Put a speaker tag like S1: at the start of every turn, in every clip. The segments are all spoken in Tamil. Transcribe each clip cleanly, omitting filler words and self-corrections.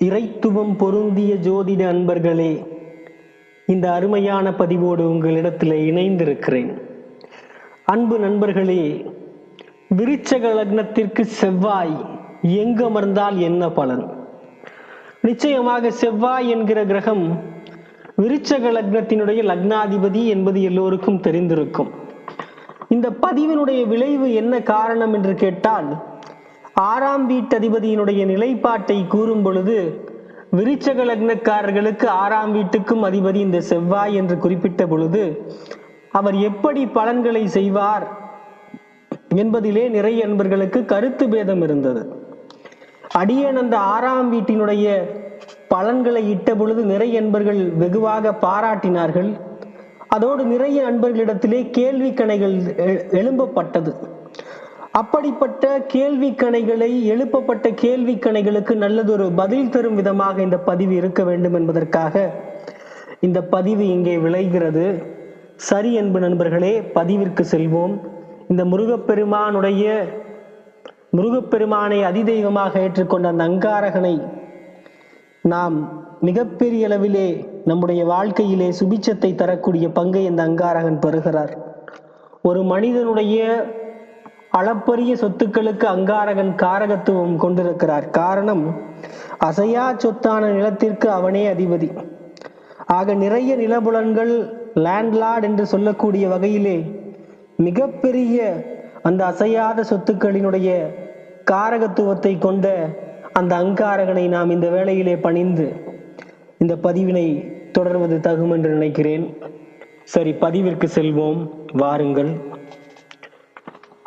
S1: இறைத்துவம் பொருந்திய ஜோதிட அன்பர்களே, இந்த அருமையான பதிவோடு உங்களிடத்தில் இணைந்திருக்கிறேன். அன்பு நண்பர்களே, விருச்சக லக்னத்திற்கு செவ்வாய் எங்கு அமர்ந்தால் என்ன பலன்? நிச்சயமாக செவ்வாய் என்கிற கிரகம் விருச்சக லக்னத்தினுடைய லக்னாதிபதி என்பது எல்லோருக்கும் தெரிந்திருக்கும். இந்த பதிவினுடைய விளைவு என்ன காரணம் என்று கேட்டால், 6ஆம் வீட்டதிபதியினுடைய நிலைப்பாட்டை கூறும் பொழுது விருச்சக லக்னக்காரர்களுக்கு 6ஆம் வீட்டுக்கும் அதிபதி இந்த செவ்வாய் என்று குறிப்பிட்ட பொழுது அவர் எப்படி பலன்களை செய்வார் என்பதிலே நிறைய அன்பர்களுக்கு கருத்து பேதம் இருந்தது. அடியேன் அந்த 6ஆம் வீட்டினுடைய பலன்களை இட்ட பொழுது நிறைய அன்பர்கள் வெகுவாக பாராட்டினார்கள். அதோடு நிறைய அன்பர்களிடத்திலே கேள்வி கணைகள் எழும்பப்பட்டது. அப்படிப்பட்ட கேள்வி கணைகளை எழுப்பப்பட்ட கேள்வி கணைகளுக்கு நல்லதொரு பதில் தரும் விதமாக இந்த பதிவு இருக்க வேண்டும் என்பதற்காக இந்த பதிவு இங்கே விளைகிறது. சரி அன்பு நண்பர்களே, பதிவிற்கு செல்வோம். இந்த முருகப்பெருமானை அதிதெய்வமாக ஏற்றுக்கொண்ட அந்த அங்காரகனை நாம் மிகப்பெரிய அளவிலே நம்முடைய வாழ்க்கையிலே சுபிட்சத்தை தரக்கூடிய பங்கை இந்த அங்காரகன் பெறுகிறார். ஒரு மனிதனுடைய அளப்பரிய சொத்துக்களுக்கு அங்காரகன் காரகத்துவம் கொண்டிருக்கிறார். காரணம், அசையா சொத்தான நிலத்திற்கு அவனே அதிபதி. ஆக நிறைய நிலபுலன்கள், லேண்ட்லார்ட் என்று சொல்லக்கூடிய வகையிலே மிகப்பெரிய அந்த அசையாத சொத்துக்களினுடைய காரகத்துவத்தை கொண்ட அந்த அங்காரகனை நாம் இந்த வேளையிலே பணிந்து இந்த பதிவினை தொடர்வது தகும் என்று நினைக்கிறேன். சரி, பதிவிற்கு செல்வோம், வாருங்கள்.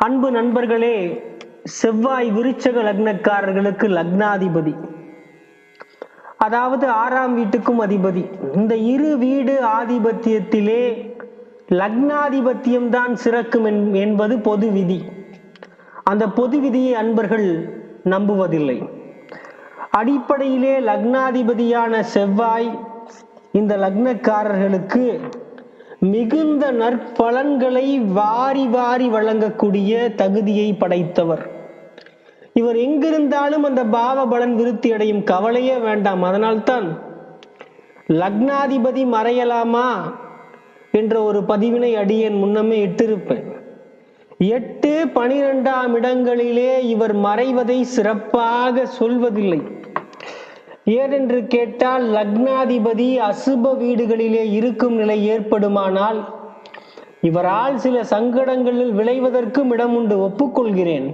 S1: அன்பு நண்பர்களே, செவ்வாய் விருச்சக லக்னக்காரர்களுக்கு லக்னாதிபதி, அதாவது 6ஆம் வீட்டுக்கும் அதிபதி. இந்த இரு வீடு ஆதிபத்தியத்திலே லக்னாதிபத்தியம் தான் சிறக்கும் என்பது பொது விதி. அந்த பொது விதியை அன்பர்கள் நம்புவதில்லை. அடிப்படையிலே லக்னாதிபதியான செவ்வாய் இந்த லக்னக்காரர்களுக்கு மிகுந்த நற்பலன்களை வாரி வாரி வழங்கக்கூடிய தகுதியை படைத்தவர். இவர் எங்கிருந்தாலும் அந்த பாவ பலன் விருத்தி அடையும், கவலையே வேண்டாம். அதனால்தான் லக்னாதிபதி மறையலாமா என்ற ஒரு பதிவினை அடியேன் முன்னமே இட்டிருப்பேன். 8, 12ஆம் இடங்களிலே இவர் மறைவதை சிறப்பாக சொல்வதில்லை. ஏனென்று கேட்டால், லக்னாதிபதி அசுப வீடுகளிலே இருக்கும் நிலை ஏற்படுமானால் இவரால் சில சங்கடங்களில் விளைவதற்கும் இடம் உண்டு, ஒப்புக்கொள்கிறேன்.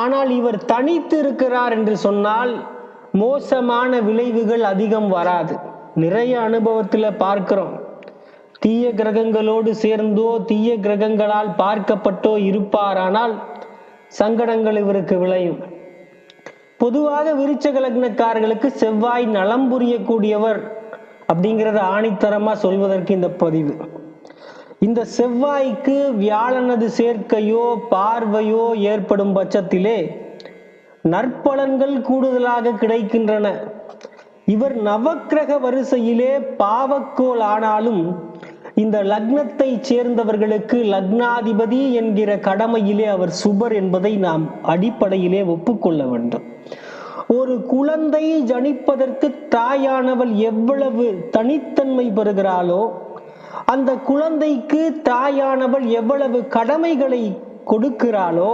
S1: ஆனால் இவர் தனித்து இருக்கிறார் என்று சொன்னால் மோசமான விளைவுகள் அதிகம் வராது. நிறைய அனுபவத்தில் பார்க்கிறோம். தீய கிரகங்களோடு சேர்ந்தோ தீய கிரகங்களால் பார்க்கப்பட்டோ இருப்பாரானால் சங்கடங்கள் இவருக்கு விளையும். பொதுவாக விருச்சக லக்னக்காரர்களுக்கு செவ்வாய் நலம் புரியக்கூடியவர் அப்படிங்கிறத ஆணித்தரமா சொல்வதற்கு இந்த பதிவு. இந்த செவ்வாய்க்கு வியாழனது சேர்க்கையோ பார்வையோ ஏற்படும் பட்சத்திலே நற்பலன்கள் கூடுதலாக கிடைக்கின்றன. இவர் நவக்கிரக வரிசையிலே பாவக்கோள் ஆனாலும் இந்த லக்னத்தை சேர்ந்தவர்களுக்கு லக்னாதிபதி என்கிற கடமையிலே அவர் சுபர் என்பதை நாம் அடிப்படையிலே ஒப்புக்கொள்ள வேண்டும். ஒரு குழந்தை ஜனிப்பதற்கு தாயானவள் எவ்வளவு தனித்தன்மை பெறுகிறாளோ, அந்த குழந்தைக்கு தாயானவள் எவ்வளவு கடமைகளை கொடுக்கிறாளோ,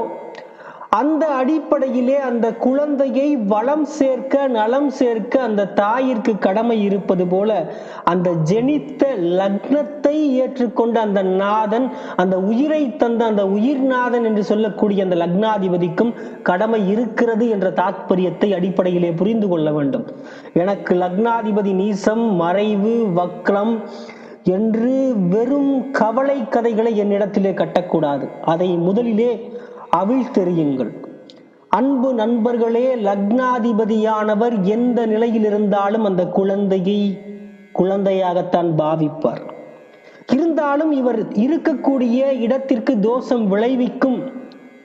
S1: அந்த அடிப்படையிலே அந்த குழந்தையை வளம் சேர்க்க நலம் சேர்க்க அந்த தாயிற்கு கடமை இருப்பது போல அந்த ஜெனித்த லக்னத்தை ஏற்றுக்கொண்ட அந்த நாதன், அந்த உயிரை தந்த அந்த உயிர்நாதன் என்று சொல்லக்கூடிய அந்த லக்னாதிபதிக்கும் கடமை இருக்கிறது என்ற தாத்பரியத்தை அடிப்படையிலே புரிந்து கொள்ள வேண்டும். எனக்கு லக்னாதிபதி நீசம், மறைவு, வக்ரம் என்று வெறும் கவலை கதைகளை என்னிடத்திலே கட்டக்கூடாது. அதை முதலிலே அவிழ்த்தெறியுங்கள். அன்பு நண்பர்களே, லக்னாதிபதியானவர் எந்த நிலையில் இருந்தாலும் அந்த குழந்தையை குழந்தையாகத்தான் பாவிப்பார். இருந்தாலும் இவர் இருக்கக்கூடிய இடத்திற்கு தோஷம் விளைவிக்கும்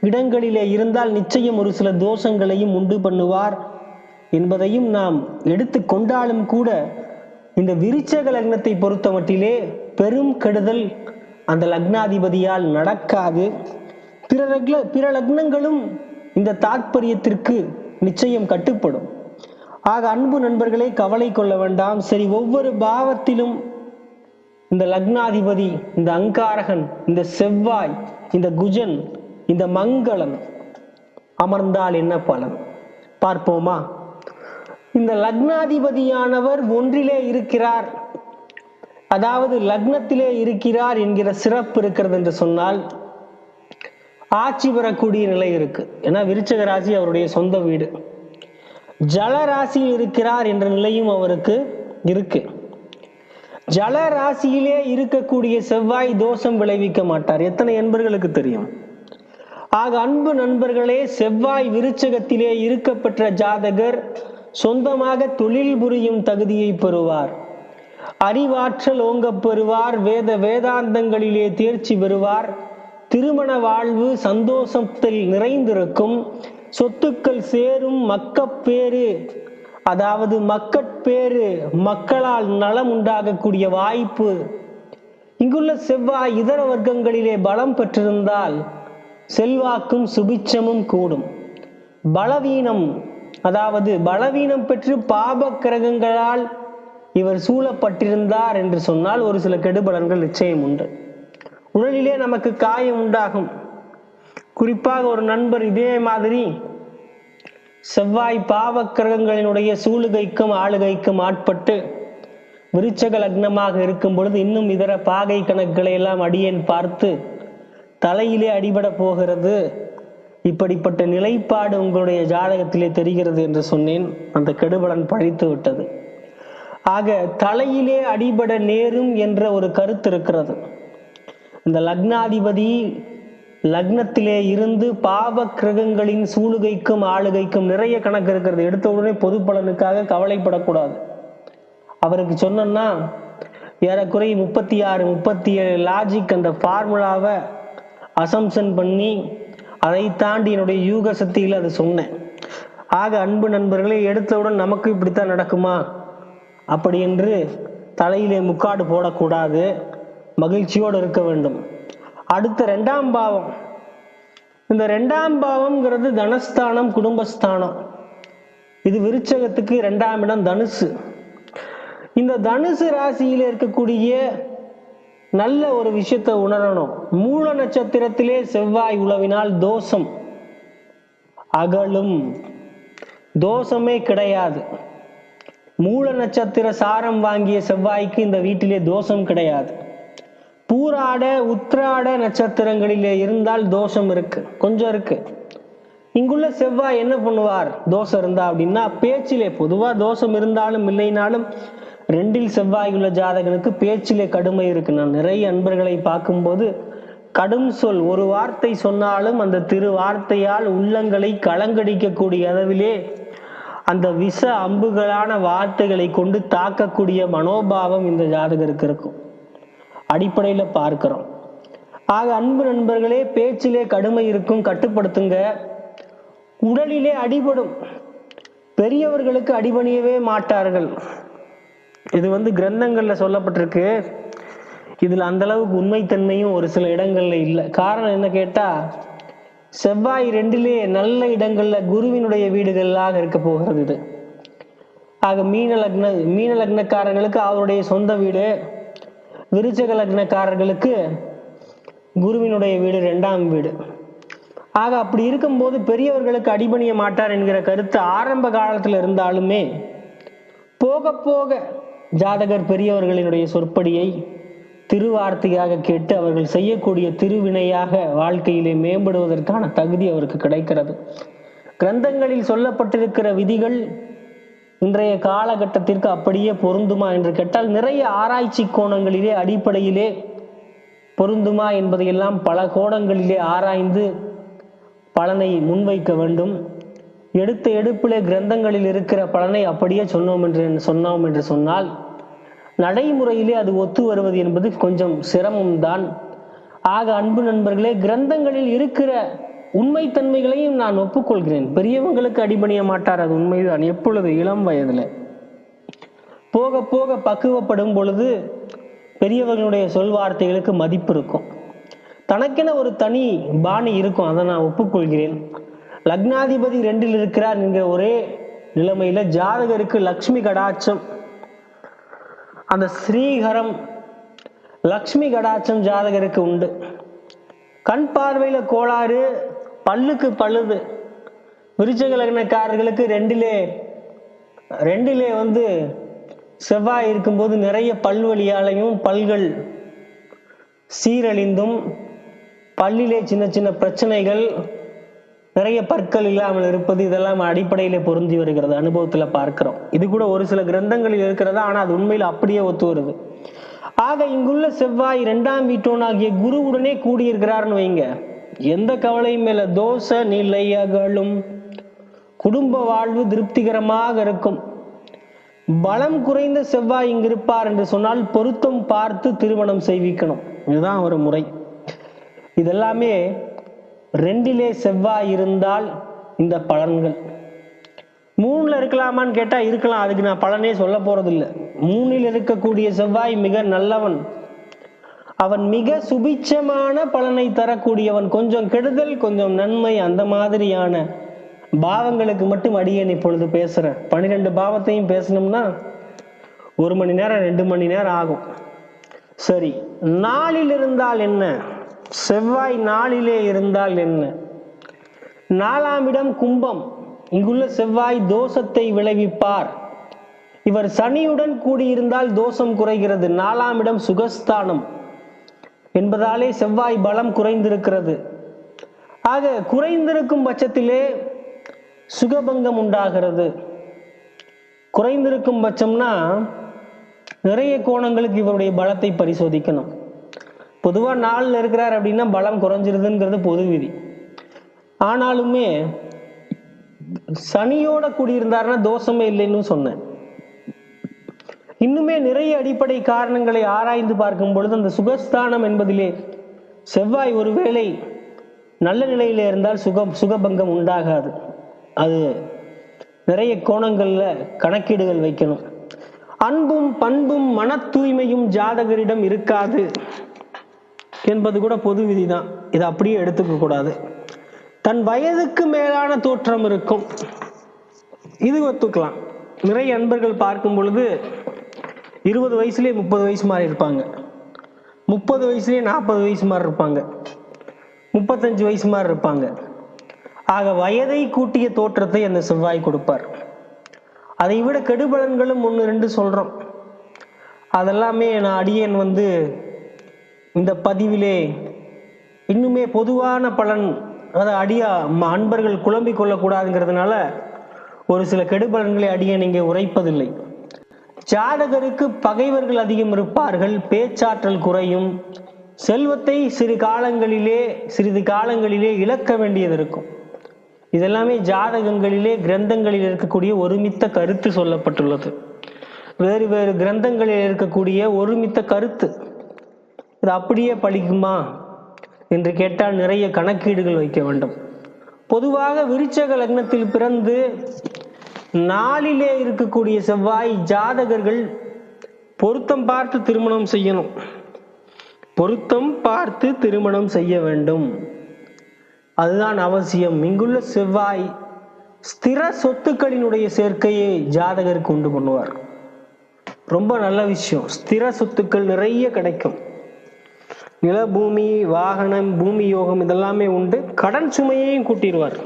S1: இடங்களிலே இருந்தால் நிச்சயம் ஒரு சில தோஷங்களையும் உண்டு பண்ணுவார் என்பதையும் நாம் எடுத்து கொண்டாலும் கூட, இந்த விருச்சக லக்னத்தை பொறுத்த மட்டிலே பெரும் கெடுதல் அந்த லக்னாதிபதியால் நடக்காது. பிற லக்னங்களும் இந்த தாத்பரியத்திற்கு நிச்சயம் கட்டுப்படும். ஆக அன்பு நண்பர்களே, கவலை கொள்ள வேண்டாம். சரி, ஒவ்வொரு பாவத்திலும் இந்த லக்னாதிபதி, இந்த அங்காரகன், இந்த செவ்வாய், இந்த குஜன், இந்த மங்களன் அமர்ந்தால் என்ன பலன் பார்ப்போமா? இந்த லக்னாதிபதியானவர் ஒன்றிலே இருக்கிறார், அதாவது லக்னத்திலே இருக்கிறார் என்கிற சிறப்பு இருக்கிறது என்று சொன்னால் ஆட்சி பெறக்கூடிய நிலை இருக்கு. ஏன்னா விருச்சக ராசி அவருடைய சொந்த வீடு. ஜல ராசியில் இருக்கிறார் என்ற நிலையும் அவருக்கு இருக்கு. ஜல ராசியிலே இருக்கக்கூடிய செவ்வாய் தோஷம் விளைவிக்க மாட்டார். எத்தனை என்பர்களுக்கு தெரியும்? ஆக அன்பு நண்பர்களே, செவ்வாய் விருச்சகத்திலே இருக்க பெற்ற ஜாதகர் சொந்தமாக தொழில் புரியும் தகுதியை பெறுவார், அறிவாற்றல் ஓங்க பெறுவார், வேதாந்தங்களிலே தேர்ச்சி பெறுவார், திருமண வாழ்வு சந்தோஷத்தில் நிறைந்திருக்கும், சொத்துக்கள் சேரும், மக்கட்பேறு, அதாவது மக்கட்பேறு, மக்களால் நலம் உண்டாகக்கூடிய வாய்ப்பு. இங்குள்ள செவ்வாய் இதர வர்க்கங்களிலே பலம் பெற்றிருந்தால் செல்வாக்கும் சுபிச்சமும் கூடும். பலவீனம், அதாவது பலவீனம் பெற்று பாப கிரகங்களால் இவர் சூழப்பட்டிருந்தார் என்று சொன்னால் ஒரு சில கெடுபலன்கள் நிச்சயம் உண்டு. உடலிலே நமக்கு காயம் உண்டாகும். குறிப்பாக ஒரு நண்பர் இதே மாதிரி செவ்வாய் பாவ கிரகங்களினுடைய சூழுகைக்கும் ஆளுகைக்கும் ஆட்பட்டு விருச்சக லக்னமாக இருக்கும் பொழுது இன்னும் இதர பாகை கணக்குகளை எல்லாம் அடியேன் பார்த்து தலையிலே அடிபட போகிறது, இப்படிப்பட்ட நிலைப்பாடு உங்களுடைய ஜாதகத்திலே தெரிகிறது என்று சொன்னேன். அந்த கெடுபலன் பழித்து விட்டது. ஆக தலையிலே அடிபட நேரும் என்ற ஒரு கருத்து இருக்கிறது. இந்த லக்னாதிபதி லக்னத்திலே இருந்து பாவ கிரகங்களின் சூழுகைக்கும் ஆளுகைக்கும் நிறைய கணக்கு இருக்கிறது. எடுத்த உடனே பொது பலனுக்காக கவலைப்படக்கூடாது. அவருக்கு சொன்னா ஏறக்குறை 36 37 லாஜிக் அந்த ஃபார்முலாவை அசம்சன் பண்ணி அதை தாண்டி என்னுடைய யூக சக்தியில் அது சொன்னேன். ஆக அன்பு நண்பர்களே, எடுத்தவுடன் நமக்கு இப்படித்தான் நடக்குமா அப்படி என்று தலையிலே முக்காடு போடக்கூடாது, மகிழ்ச்சியோடு இருக்க வேண்டும். அடுத்த 2ஆம் பாவம். இந்த 2ஆம் பாவம்ங்கிறது தனஸ்தானம், குடும்பஸ்தானம். இது விருச்சகத்துக்கு 2ஆம் இடம் தனுசு. இந்த தனுசு ராசியில இருக்கக்கூடிய நல்ல ஒரு விஷயத்தை உணரணும். மூல நட்சத்திரத்திலே செவ்வாய் உழவினால் தோஷம் அகலும். தோஷமே கிடையாது. மூல நட்சத்திர சாரம் வாங்கிய செவ்வாய்க்கு இந்த வீட்டிலே தோஷம் கிடையாது. பூராட உத்திராட நட்சத்திரங்களிலே இருந்தால் தோஷம் இருக்கு, கொஞ்சம் இருக்கு. இங்குள்ள செவ்வாய் என்ன பண்ணுவார் தோஷம் இருந்தா அப்படின்னா, பேச்சிலே பொதுவா தோஷம் இருந்தாலும் இல்லைனாலும் 2இல் செவ்வாய் உள்ள ஜாதகனுக்கு பேச்சிலே கடுமை இருக்கு. நான் நிறைய அன்பர்களை பார்க்கும்போது கடும் சொல், ஒரு வார்த்தை சொன்னாலும் அந்த திரு வார்த்தையால் உள்ளங்களை கலங்கடிக்கக்கூடிய அளவிலே அந்த விஷ அம்புகளான வார்த்தைகளை கொண்டு தாக்கக்கூடிய மனோபாவம் இந்த ஜாதகருக்கு இருக்கும். அடிப்படையில பார்க்கிறோம். ஆக அன்பு நண்பர்களே, பேச்சிலே கடுமை இருக்கும், கட்டுப்படுத்துங்க. உடலிலே அடிபடும். பெரியவர்களுக்கு அடிபணியவே மாட்டார்கள். இது கிரந்தங்கள்ல சொல்லப்பட்டிருக்கு. இதுல அந்த அளவுக்கு உண்மைத்தன்மையும் ஒரு சில இடங்கள்ல இல்லை. காரணம் என்ன கேட்டா, செவ்வாய் 2லே நல்ல இடங்கள்ல குருவினுடைய வீடுகளாக இருக்க போகிறது இது. ஆக மீன லக்னக்காரர்களுக்கு அவருடைய சொந்த வீடு, விருச்சக லக்னக்காரர்களுக்கு குருவினுடைய வீடு 2ஆம் வீடு. ஆக அப்படி இருக்கும்போது பெரியவர்களுக்கு அடிபணிய மாட்டார் என்கிற கருத்து ஆரம்ப காலத்தில் இருந்தாலுமே போக போக ஜாதகர் பெரியவர்களினுடைய சொற்படியை திருவார்த்தையாக கேட்டு அவர்கள் செய்யக்கூடிய திருவினையாக வாழ்க்கையிலே மேம்படுவதற்கான தகுதி அவருக்கு கிடைக்கிறது. கிரந்தங்களில் சொல்லப்பட்டிருக்கிற விதிகள் இன்றைய காலகட்டத்திற்கு அப்படியே பொருந்துமா என்று கேட்டால் நிறைய ஆராய்ச்சி கோணங்களிலே அடிப்படையிலே பொருந்துமா என்பதையெல்லாம் பல கோணங்களிலே ஆராய்ந்து பலனை முன்வைக்க வேண்டும். எடுத்த எடுப்பிலே கிரந்தங்களில் இருக்கிற பலனை அப்படியே சொன்னோம் என்று சொன்னால் நடைமுறையிலே அது ஒத்து வருவது என்பது கொஞ்சம் சிரமம்தான். ஆக அன்பு நண்பர்களே, கிரந்தங்களில் இருக்கிற உண்மைத்தன்மைகளையும் நான் ஒப்புக்கொள்கிறேன். பெரியவங்களுக்கு அடிபணிய மாட்டார், அது உண்மைதான். எப்பொழுது இளம் வயதுல போக போக பக்குவப்படும் பொழுது பெரியவர்களுடைய சொல்வார்த்தைகளுக்கு மதிப்பு இருக்கும். தனக்கென ஒரு தனி பாணி இருக்கும், அதை நான் ஒப்புக்கொள்கிறேன். லக்னாதிபதி 2இல் இருக்கிறார் என்கிற ஒரே நிலைமையில ஜாதகருக்கு லக்ஷ்மி கடாட்சம், அந்த ஸ்ரீகரம் லக்ஷ்மி கடாட்சம் ஜாதகருக்கு உண்டு. கண் பார்வையில கோளாறு, பல்லுக்கு பழுது. விருச்சிக லக்னக்காரர்களுக்கு ரெண்டிலே செவ்வாய் இருக்கும்போது நிறைய பல்வலியாலையும் பல்கள் சீரழிந்தும் பல்லிலே சின்ன சின்ன பிரச்சனைகள், நிறைய பற்கள் இல்லாமல் இருப்பது, இதெல்லாம் அடிப்படையிலே பொருந்தி வருகிறது, அனுபவத்துல பார்க்கிறோம். இது கூட ஒரு சில கிரந்தங்களில் இருக்கிறதா, ஆனா அது உண்மையில் அப்படியே ஒத்து வருது. ஆக இங்குள்ள செவ்வாய் 2ஆம் வீட்டோனாகிய குருவுடனே கூடியிருக்கிறார்னு வைங்க, எந்த கவலையும் மேல தோஷ நிலை அகலும், குடும்ப வாழ்வு திருப்திகரமாக இருக்கும். பலம் குறைந்த செவ்வாய் இங்கு இருப்பார் என்று சொன்னால் பொருத்தம் பார்த்து திருமணம் செய்விக்கணும். இதுதான் ஒரு முறை. இதெல்லாமே 2லே செவ்வாய் இருந்தால் இந்த பலன்கள். 3ல இருக்கலாமான்னு கேட்டா இருக்கலாம், அதுக்கு நான் பலனே சொல்ல போறது இல்லை. 3ல் இருக்கக்கூடிய செவ்வாய் மிக நல்லவன், அவன் மிக சுபிட்சமான பலனை தரக்கூடியவன். கொஞ்சம் கெடுதல் கொஞ்சம் நன்மை, அந்த மாதிரியான பாவங்களுக்கு மட்டும் அடியேன் இப்பொழுது பேசுறேன். 12 பாவத்தையும் பேசணும்னா 1 மணி நேரம் 2 மணி நேரம் ஆகும். சரி, 4ல் இருந்தால் என்ன? செவ்வாய் 4லே இருந்தால் என்ன? 4ஆம் இடம் கும்பம், இங்குள்ள செவ்வாய் தோஷத்தை விளைவிப்பார். இவர் சனியுடன் கூடியிருந்தால் தோஷம் குறைகிறது. 4ஆம் இடம் சுகஸ்தானம் என்பதாலே செவ்வாய் பலம் குறைந்திருக்கிறது. ஆக குறைந்திருக்கும் பட்சத்திலே சுகபங்கம் உண்டாகிறது. குறைந்திருக்கும் பட்சம்னா நிறைய கோணங்களுக்கு இவருடைய பலத்தை பரிசோதிக்கணும். பொதுவா 4ல் இருக்கிறார் அப்படின்னா பலம் குறைஞ்சிருதுங்கிறது பொது விதி. ஆனாலுமே சனியோட கூடியிருந்தாருன்னா தோஷமே இல்லைன்னு சொன்னேன். இன்னுமே நிறைய அடிப்படை காரணங்களை ஆராய்ந்து பார்க்கும் பொழுது அந்த சுகஸ்தானம் என்பதிலே செவ்வாய் ஒருவேளை நல்ல நிலையில இருந்தால் சுகபங்கம் உண்டாகாது. அது நிறைய கோணங்கள்ல கணக்கீடுகள் வைக்கணும். அன்பும் பண்பும் மன தூய்மையும் ஜாதகரிடம் இருக்காது என்பது கூட பொது விதிதான். இதை அப்படியே எடுத்துக்க கூடாது. தன் வயதுக்கு மேலான தோற்றம் இருக்கும், இது ஒத்துக்கலாம். நிறைய அன்பர்கள் பார்க்கும் பொழுது 20 வயசுலயே 30 வயசு மாதிரி இருப்பாங்க, 30 வயசுலயே 40 வயசு மாதிரி இருப்பாங்க, 35 வயசு மாதிரி இருப்பாங்க. ஆக வயதை கூட்டிய தோற்றத்தை அந்த செவ்வாய் கொடுப்பார். அதை விட கெடுபலன்களும் 1-2 சொல்றோம். அதெல்லாமே நான் அடியேன் இந்த பதிவிலே இன்னுமே பொதுவான பலன், அதை அன்பர்கள் குழம்பிக் கொள்ளக்கூடாதுங்கிறதுனால ஒரு சில கெடுபலன்களை அடியேன் இங்கே உரைப்பதில்லை. ஜாதகருக்கு பகைவர்கள் அதிகம் இருப்பார்கள், பேச்சாற்றல் குறையும், செல்வத்தை சிறிது காலங்களிலே இழக்க வேண்டியது இருக்கும். இதெல்லாமே ஜாதகங்களிலே கிரந்தங்களில் இருக்கக்கூடிய ஒருமித்த கருத்து சொல்லப்பட்டுள்ளது. வேறு வேறு கிரந்தங்களில் இருக்கக்கூடிய ஒருமித்த கருத்து இது அப்படியே பலிக்குமா என்று கேட்டால் நிறைய கணக்கீடுகள் வைக்க வேண்டும். பொதுவாக விருச்சிக லக்னத்தில் பிறந்து 4லே இருக்கக்கூடிய செவ்வாய் ஜாதகர்கள் பொருத்தம் பார்த்து திருமணம் செய்யணும், பொருத்தம் பார்த்து திருமணம் செய்ய வேண்டும், அதுதான் அவசியம். இங்குள்ள செவ்வாய் ஸ்திர சொத்துக்களினுடைய சேர்க்கையை ஜாதகருக்கு உண்டு பண்ணுவார். ரொம்ப நல்ல விஷயம், ஸ்திர சொத்துக்கள் நிறைய கிடைக்கும். நில பூமி வாகனம் பூமி யோகம் இதெல்லாமே உண்டு. கடன் சுமையையும் கூட்டிடுவார்,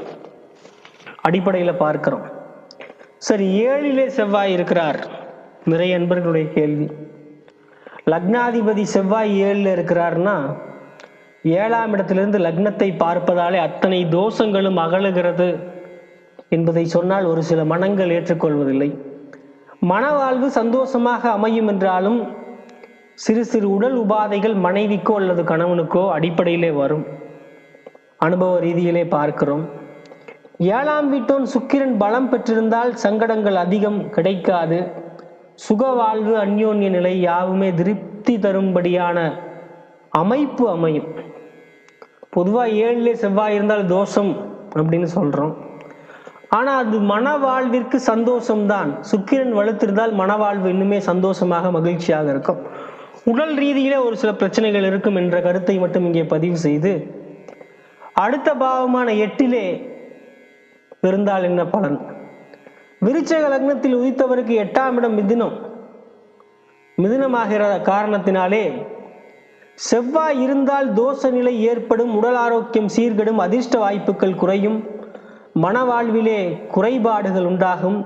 S1: அடிப்படையில பார்க்கிறோம். சரி, 7லே செவ்வாய் இருக்கிறார். நிறைய அன்பர்களுடைய கேள்வி, லக்னாதிபதி செவ்வாய் 7ல இருக்கிறார்னா 7ஆம் இடத்திலிருந்து லக்னத்தை பார்ப்பதாலே அத்தனை தோஷங்களும் அகலுகிறது என்பதை சொன்னால் ஒரு சில மனங்கள் ஏற்றுக்கொள்வதில்லை. மனவாழ்வு சந்தோஷமாக அமையும் என்றாலும் சிறு சிறு உடல் உபாதைகள் மனைவிக்கோ அல்லது கணவனுக்கோ அடிப்படையிலே வரும். அனுபவ ரீதியிலே பார்க்கிறோம். 7ஆம் வீட்டோன் சுக்கிரன் பலம் பெற்றிருந்தால் சங்கடங்கள் அதிகம் கிடைக்காது. சுக வாழ்வு அந்யோன்ய நிலை யாவுமே திருப்தி தரும்படியான அமைப்பு அமையும். பொதுவா 7லே செவ்வாய் இருந்தால் தோஷம் அப்படின்னு சொல்றோம், ஆனா அது மனவாழ்விற்கு சந்தோஷம்தான். சுக்கிரன் வலுத்திருந்தால் மனவாழ்வு இன்னுமே சந்தோஷமாக மகிழ்ச்சியாக இருக்கும். உடல் ரீதியிலே ஒரு சில பிரச்சனைகள் இருக்கும் என்ற கருத்தை மட்டும் இங்கே பதிவு செய்து, அடுத்த பாவமான 8லே இருந்தால் என்ன பலன்? விருச்சக லக்னத்தில் உதித்தவருக்கு 8ஆம் இடம் மிதுனமாகிற காரணத்தினாலே செவ்வாய் இருந்தால் தோஷ நிலை ஏற்படும், உடல் ஆரோக்கியம் சீர்கெடும், அதிர்ஷ்ட வாய்ப்புகள் குறையும், மன வாழ்விலே குறைபாடுகள் உண்டாகும்.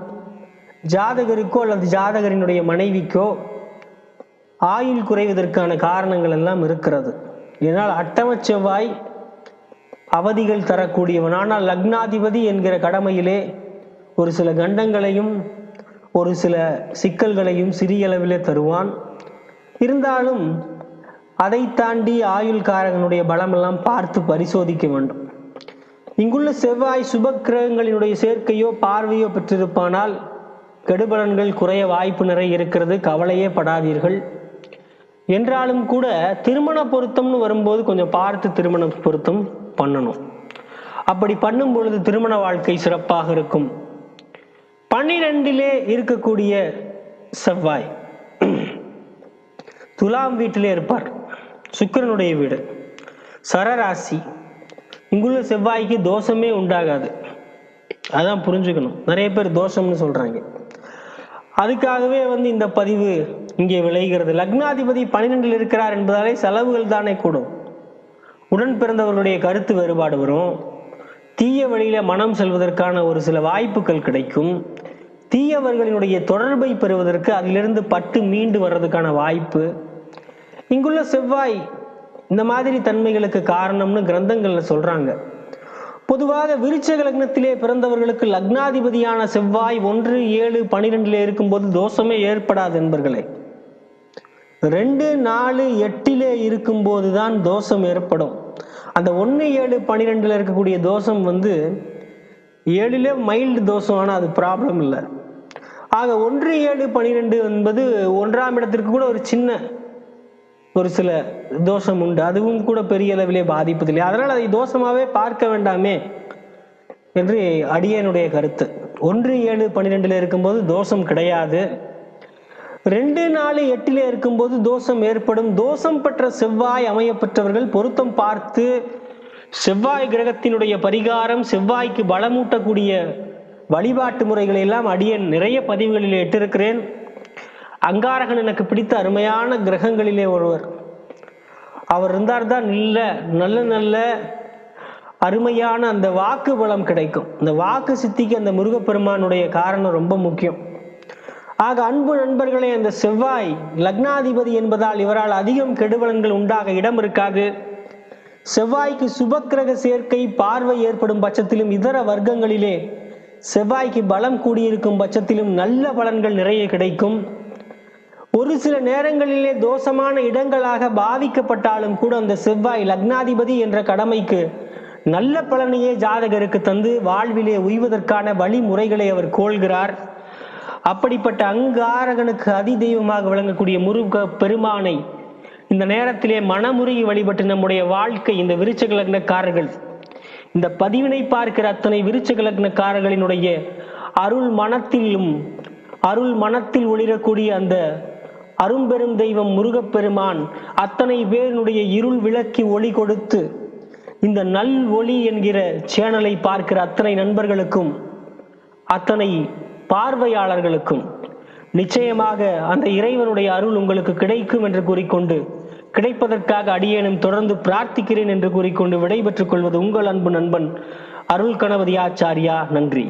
S1: ஜாதகருக்கோ அல்லது ஜாதகரினுடைய மனைவிக்கோ ஆயுள் குறைவதற்கான காரணங்கள் எல்லாம் இருக்கிறது. இதனால் அட்டம செவ்வாய் அவதிகள் தரக்கூடியவன். ஆனால் லக்னாதிபதி என்கிற கடமையிலே ஒரு சில கண்டங்களையும் ஒரு சில சிக்கல்களையும் சிறிய அளவிலே தருவான். இருந்தாலும் அதை தாண்டி ஆயுள் காரகனுடைய பலமெல்லாம் பார்த்து பரிசோதிக்க வேண்டும். இங்குள்ள செவ்வாய் சுப கிரகங்களினுடைய சேர்க்கையோ பார்வையோ பெற்றிருப்பானால் கெடுபலன்கள் குறைய வாய்ப்பு நிறைய இருக்கிறது, கவலையே படாதீர்கள். என்றாலும் கூட திருமண பொருத்தம்னு வரும்போது கொஞ்சம் பார்த்து திருமண பொருத்தம் பண்ணணும். அப்படி பண்ணும் பொழுது திருமண வாழ்க்கை சிறப்பாக இருக்கும். 12 இருக்கக்கூடிய செவ்வாய் துலாம் வீட்டிலே இருப்பார், சுக்கிரனுடைய வீடு, சரராசி. இங்குள்ள செவ்வாய்க்கு தோஷமே உண்டாகாது, அதான் புரிஞ்சுக்கணும். நிறைய பேர் தோஷம்னு சொல்றாங்க. அதுக்காகவே இந்த பதிவு இங்கே விளைகிறது. லக்னாதிபதி 12 இருக்கிறார் என்பதாலே செலவுகள் தானே கூடும். உடன் பிறந்தவர்களுடைய கருத்து வேறுபாடு வரும், தீய வழியில மனம் செல்வதற்கான ஒரு சில வாய்ப்புகள் கிடைக்கும், தீயவர்களினுடைய தொடர்பை பெறுவதற்கு அதிலிருந்து பட்டு மீண்டு வர்றதுக்கான வாய்ப்பு. இங்குள்ள செவ்வாய் இந்த மாதிரி தன்மைகளுக்கு காரணம்னு கிரந்தங்கள்ல சொல்றாங்க. பொதுவாக விருச்சக லக்னத்திலே பிறந்தவர்களுக்கு லக்னாதிபதியான செவ்வாய் 1, 7, 12 இருக்கும்போது தோஷமே ஏற்படாது என்பர்களே. 2, 4, 8 இருக்கும்போது தான் தோஷம் ஏற்படும். அந்த 1, 7, 12 இருக்கக்கூடிய தோஷம் 7 மைல்டு தோஷம், ஆனால் அது ப்ராப்ளம் இல்லை. ஆக 1, 7, 12 என்பது 1ஆம் இடத்திற்கு கூட ஒரு சில தோஷம் உண்டு, அதுவும் கூட பெரிய அளவிலே பாதிப்பதில்லை. அதனால் அதை தோஷமாவே பார்க்க வேண்டாமே என்று அடியனுடைய கருத்து. 1, 7, 12 இருக்கும்போது தோஷம் கிடையாது. 2, 4, 8 இருக்கும்போது தோஷம் ஏற்படும். தோஷம் பெற்ற செவ்வாய் அமையப்பெற்றவர்கள் பொருத்தம் பார்த்து செவ்வாய் கிரகத்தினுடைய பரிகாரம், செவ்வாய்க்கு பலமூட்டக்கூடிய வழிபாட்டு முறைகளை எல்லாம் அடியன் நிறைய பதிவுகளில் இட்டிருக்கிறேன். அங்காரகன் எனக்கு பிடித்த அருமையான கிரகங்களிலே ஒருவர். அவர் இருந்தால்தான் நல்ல நல்ல அருமையான அந்த வாக்கு பலம் கிடைக்கும். இந்த வாக்கு சித்திக்கு அந்த முருகப்பெருமானுடைய காரணம் ரொம்ப முக்கியம். ஆக அன்பு நண்பர்களே, அந்த செவ்வாய் லக்னாதிபதி என்பதால் இவரால் அதிகம் கெடுபலன்கள் உண்டாக இடம் இருக்காது. செவ்வாய்க்கு சுபக்கிரக சேர்க்கை பார்வை ஏற்படும் பட்சத்திலும், இதர வர்க்கங்களிலே செவ்வாய்க்கு பலம் கூடியிருக்கும் பட்சத்திலும் நல்ல பலன்கள் நிறைய கிடைக்கும். ஒரு சில நேரங்களிலே தோஷமான இடங்களாக பாதிக்கப்பட்டாலும் கூட அந்த செவ்வாய் லக்னாதிபதி என்ற கடமைக்கு நல்ல பலனையே ஜாதகருக்கு தந்து வாழ்விலே உய்வதற்கான வழிமுறைகளை அவர் கோள்கிறார். அப்படிப்பட்ட அங்காரகனுக்கு அதி தெய்வமாக விளங்கக்கூடிய முருக பெருமானை இந்த நேரத்திலே மனமுருகி வழிபட்டு நம்முடைய வாழ்க்கை, இந்த விருச்சக லக்னக்காரர்கள், இந்த பதிவினை பார்க்கிற அத்தனை விருச்சக லக்னக்காரர்களினுடைய அருள் மனத்தில் ஒளிரக்கூடிய அந்த அரும்பெரும் தெய்வம் முருகப்பெருமான் அத்தனை பேருடைய இருள் விளக்கி ஒளி கொடுத்து இந்த நல் ஒளி என்கிற சேனலை பார்க்கிற அத்தனை நண்பர்களுக்கும் அத்தனை பார்வையாளர்களுக்கும் நிச்சயமாக அந்த இறைவனுடைய அருள் உங்களுக்கு கிடைக்கும் என்று கூறிக்கொண்டு, கிடைப்பதற்காக அடியேனும் தொடர்ந்து பிரார்த்திக்கிறேன் என்று கூறிக்கொண்டு விடைபெற்றுக் கொள்வது உங்கள் அன்பு நண்பன் அருள் கணபதி ஆச்சாரியா. நன்றி.